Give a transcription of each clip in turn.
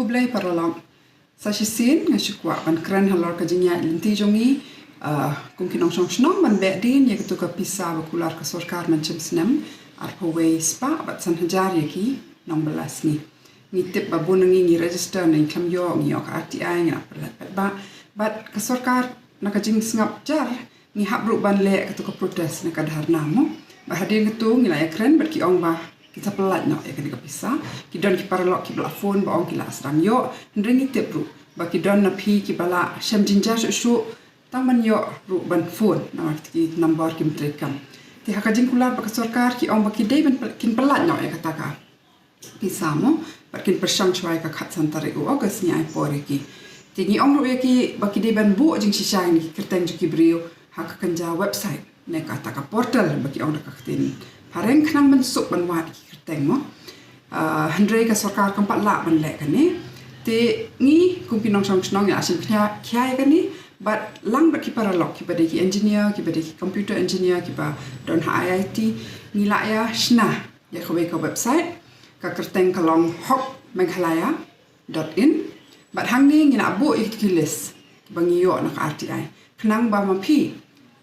kublai paralong. Sa sin nga syukwa ban kren halor ka jinya linti jongi kung kinong snong ban be din ya ketu ka pisa bakular ka sorkar man chem snem arpaway spa bat san hajar yaki nong belas ni tip babun ngi register ni kam yo ngi ok RTI nga ba bat ka sorkar nakajing sngap jar ngi habru ban le ketu ka protes na kadharna mo ba hadin ketu ngi la kren bat ki ong ba kita pelat no ya ka pisa ki don ki paralok ki bla phone ba ong ki la asrang yo ndringi tip ru ba ki don na phi ki bala shem jinja shu taman yo ru ban phone na ki number kim trekam ti hakajing kular ba sorkar ki ong ba ki dei ban kin pelat no ya kata ka pisa mo ba kin persang chwai ka khat santare u august ni ai pore ki ti ngi ong ru ya ki ba ki dei ban bu jing shisha ni kerteng ki brio hak kanja website ne kata ka portal ba ki ong ka tin hareng knang ban suk ban wat ki kerteng mo handre ka sorkar kampat la ban le kan ni te ngi kung pinong snong ya asin kya kan ni but lang bat ki paralok ki bade ki engineer ki bade ki computer engineer ki ba don IIT ni la ya shna ya ko ka website ka kerteng kalong hopmeghalaya.in but hang ni ngi na bu ki list bang yo na ka RTI knang ba ma phi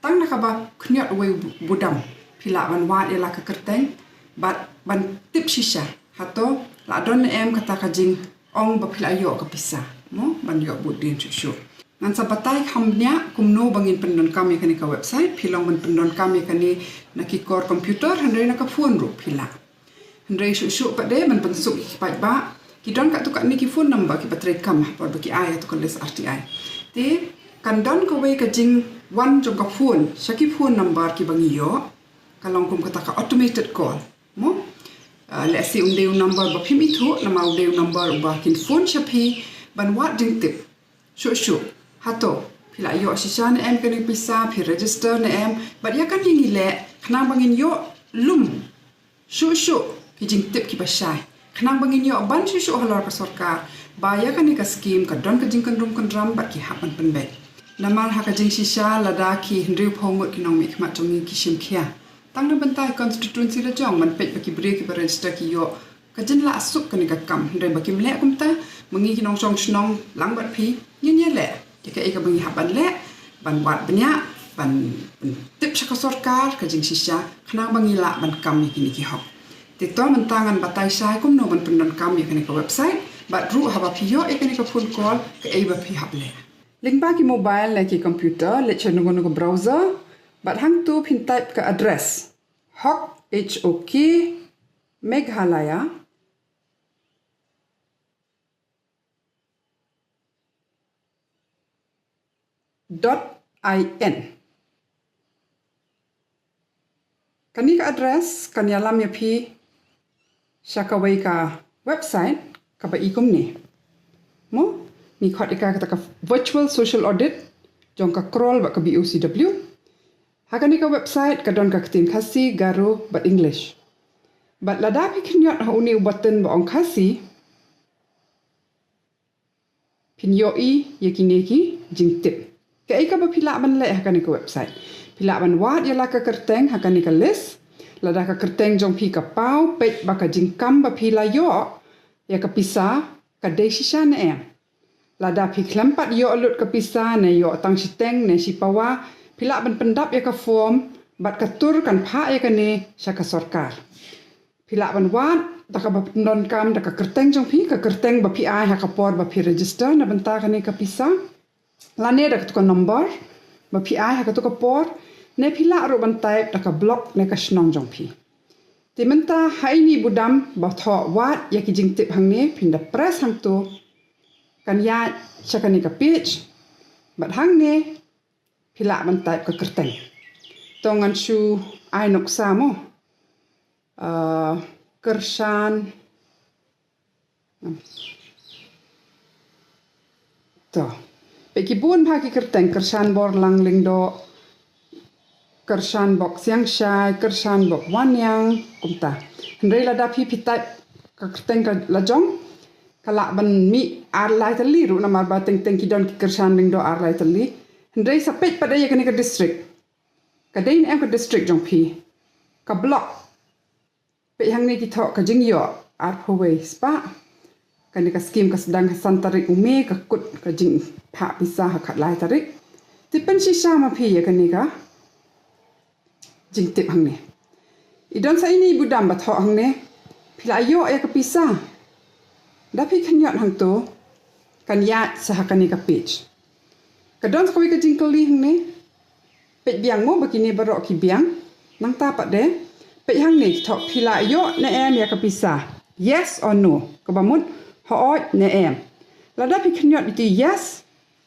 tang na ka ba knyot we budam pila ban wat ya la ka kerteng but ban tip shisha hato la don em kata ka jing ong ba pila yo ka pisa mo ban yo budin chu ngan sa batai khamnya kumno bangin pendon kami kani ka website pilong ban pendon kami kani na ki core computer handai na ka phone ru pila handai shu pa de ban pensuk ki pa ba ki don ka tu ka ni ki phone number ki patre kam pa ba ki ai to ka les RTI te kan don ko we ka jing wan jong ka phone shaki phone number ki bangi yo kalong kum kata ka automated call mo let's say unde number ba phimi thu na ma unde number ba kin phone shapi ban wat ding tip shu hato pila yo shishan em kan pisa phi register na em but ya kan hingi le khna bangin yo lum shu ki jing tip ki basai khna bangin yo ban shu halor ka sorkar ba ya kan ka scheme ka don ka jing kan rum kan ram ba ki hapan pen be namar ha ka jing shisha lada ki hndri phongot ki nong mi khma chongi ki shim khia tang na bantai constituency la jong man pet ba ki break ki register ki yo ka jin la asuk kan ka kam ndai ba kim le kum ta mangi ki nong song snong lang bat phi nyen le jika ika bengi haban le ban wat banyak ban tip sa sorkar ka jing sisya khna bangi la ban kam ni ki hok ti to man tangan batai sai kum no ban pendon kam ni ka website bat ru haba pio ika ni ka phone call ka ei ba phi hab le link ba ki mobile le ki computer le chen no browser bat hang tu pin type ka address hok meghalaya .in kani ka address kan yalam ya phi shakawai ka website ka ba ikum ni mo ni khot ka virtual social audit jong ka scroll ba ka BOCW hakani ka website ka don ka tin khasi garo but english but lada phi knyot ha uni button ba ong khasi pin yo I yakineki jing tip kai ka ba pila ban le hakani ka website pila ban wat ya la ka kerteng hakani ka list lada ka kerteng jong phi ka pau pet ba ka jingkam ba pila yo ya ka pisa ka de shisha ne em lada phi klampat yo alut ka pisa ne yo tang siteng ne si pawa pila ban pendap ya ka form bat ka tur kan pha ya ka ne sha ka sorkar pila ban wat da ka ba non kam da ka kerteng jong phi ka kerteng ba phi ai ha ka por ba phi register na banta ka ne ka pisa lane da ka number ba phi ai ha ka to ka por ne phila ro ban type da ka block ne ka snong jong phi ti menta hai ni budam ba tho wat ya ki jing tip hang ne phin da press hang to kan ya chakani ka page bat hang ne phila ban type ka kerteng tongan shu ai nok sa mo kershan to Peki bun pa ki kerteng kershan bor lang ling do kershan bok siang shai kershan bok wan yang kumta hendrai la da phi type ka kerteng ka lajong kala ban mi ar lai tali ru na mar ba teng ki don ki kershan ling do ar lai tali hendrai sapet pada ya ka district ka dain em ka district jong phi ka block pe hang ni ki tho ka jing yo ar phwe spa kan ka skim ka sedang hasan tarik ume ka kut ka jing pha pisa ha khat lai tarik ti pen shisha ma phi ya kan ka jing tip hang ne idon sa ini budam ba tho hang ne phila yo ya ka pisa da phi khan yot hang to kan ya sa ha kan ka page ka don ko ka jing kali hang ne pe biang mo bakini barok ki biang nang ta pa de pe hang ne tho phila yo na em ya ka pisa yes or no ka ba mut ho ne em la da phi khan yot ti yes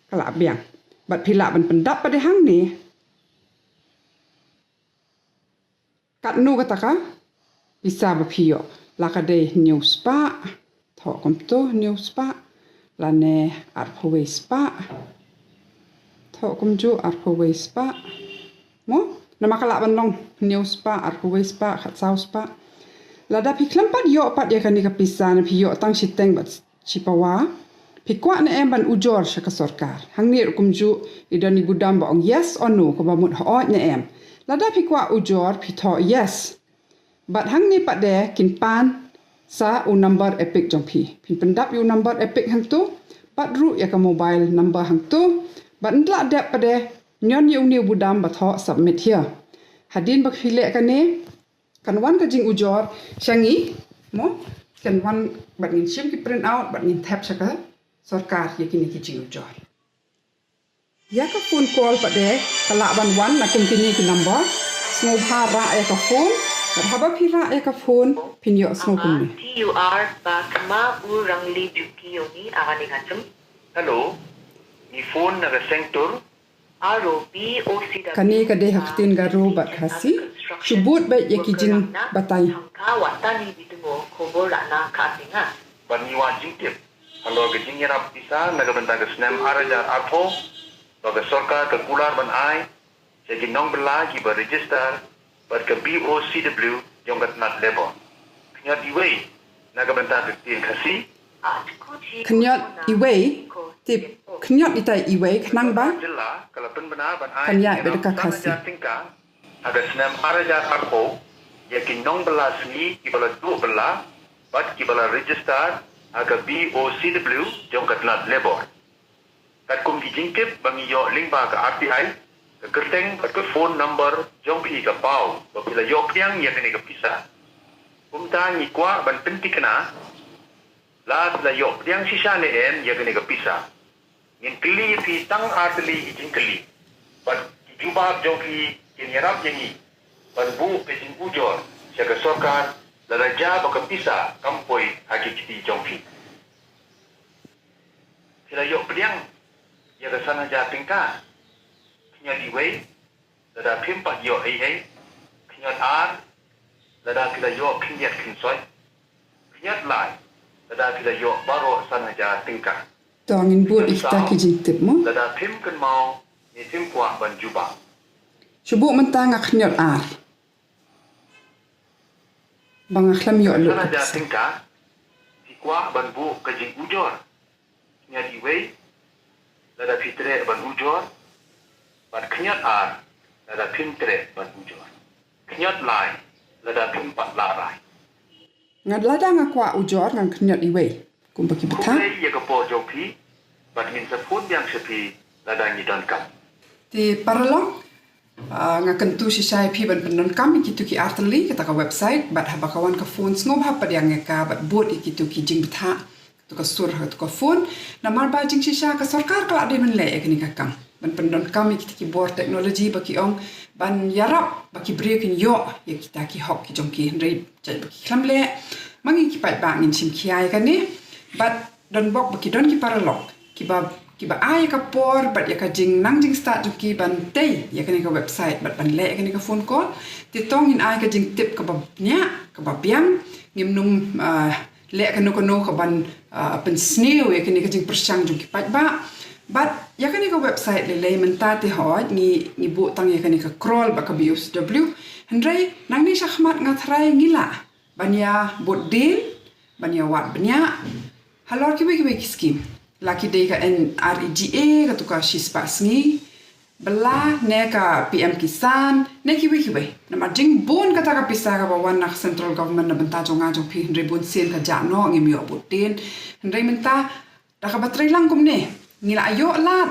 ka la biang bat phila ban pendap pa de hang ne kat nu kata ka bisa bapio la ka de news pa tho kom to news pa la ne ar phowe spa tho kom ju ar phowe spa mo na makala ban long news pa ar phowe spa khat sau spa la da phi klampat yo pat ya kan ka pisa na phi yo tang siteng bat chipawa phi kwa na em ban ujor sha ka sarkar hang ni kum ju idani budam ba ong yes or no ko ba mut ho na em lada phi kwa ujor phi tho yes but hang ni pa de kin pan sa u number epic jong phi pendap u number epic hang tu pat ru ya ka mobile number hang tu but ndla de pa de nyon yu ni budam ba tho submit here hadin ba phi le ka ne kan wan ka jing ujor shangi mo kan wan bat ngin sim ki print out bat ngin tap sa ka sarkar ya kini ki jing ujor ya ka phone call pa de kala ban wan na kum kini ki number snow bhara ya ka phone haba phira ya ka phone pinyo snow kum ni TUR ba kama urang li duki yoni agani ngachum hello ni phone na sector ROBOC kani ka de haktin ga ro bat khasi subut ba ya ki jing batai ka watani bitumo khobora na khatinga baniwa jingtip hello ke jingira pisa naga benta ke snam araja artho bagi sarkar ke kular ban ai jadi nong bela ki ber register ber ke BOCW jong kat nat lebo knya diwei naga benta ke tin khasi knyot iwei tip knyot itai iwei khnang ba jilla kala pen benar ban ai kanya be ka khasi tingka ada snam araja artho yakin nong bela sni ki bela du bela bat ki bela register aga BOCW jong kat nat lebo kat kum ki jingkip bangi yo link ba ka RTI ka kerteng kat ke phone number jong phi ka pau bila yo piang ya ni ka pisa kum ta ni kwa ban penti kana la bila yo piang sisa ne en ya ni ka pisa ngin kli phi tang artli jing kli bat juba jong phi kin yarap yangi ban bu pe jing ujor ya ka sarkar la raja ba ka pisa kampoi hakiki jong phi bila yo piang ya ke sana jatingka knya diwei lada pimpat yo ai knya ar lada kila yo knya kinsoi knya lai lada kila yo baro sana jatingka tongin bud ikta ki jing tip mo lada pim kan mau ni tim kwa ban juba subu mentang knyot ar bang khlam yo lu sana jatingka si kwa ban bu ke jing ujor knya diwei lada fitre ban ujor ban knyat ar lada pintre ban ujor knyat lai lada pimpat larai ngad lada nga kwa ujor ngang knyot iwei kum baki betha Kule ya ke po jopi bat min sepun yang sepi lada ni don kam ti paralong nga kentu si sai phi ban pendon kam ki tu ki artli kata ka website bat haba kawan ka phone ngom ha pa yang ka bat bot ki tu ki jing betha tu ka sur ha tu ka phone namar ba jing shisha ka sarkar ka ade men le ekni ka kam ban pendon kam ki bor teknologi ba ki ong ban yarap ba ki break in yo ya kita ki hok ki jong ki rei jai ba ki khamle mangi ki pat ba ngin sim ki ai ka ni bat don bok ba ki don ki paralog ki ba ai ka por bat ya ka jing nang jing start jong ki ban tei ya ka ni ka website bat ban le ka ni ka phone call ti tong in ai ka jing tip ka ba nya ka ba biang ngim num le ka no ka ban pen snail ya ka ni ka jing persang jong ki pat ba but ya ka ni ka website le menta ti ho ni bu tang ya ka ni ka crawl ba ka BOCW hendrai nang ni shahmat ngathrai ngila banya bodin banya wat banya halor ki skim laki de ka en REGA ka tu ka shispa sngi bela neka PM Kisan neki wikiwe nama jing bon kata ka pisa ka bawan nak central government na benta jonga jong pi hendrei bon sen ka jano ngi mio butin hendrei minta da ka batrai lang kumne ngila ayo lat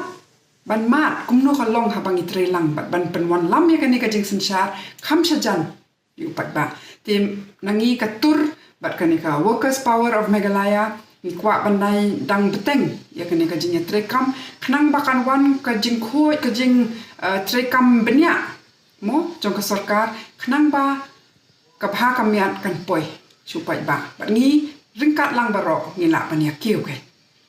ban mat kumno ka long habang itrai lang ban penwan lam ya kani ka jing sensyar kham sajan yu pat ba tim nangi ka tur bat kani ka workers power of Meghalaya ni kwa bandai dang beteng ya kani ka jing trekam khnang bakan wan ka jing khoi ka jing trekam benya mo jong ka sarkar khnang ba ka bha kamiat kan poi chupai ba bat ngi ringkat lang barok ngila pania kiu ke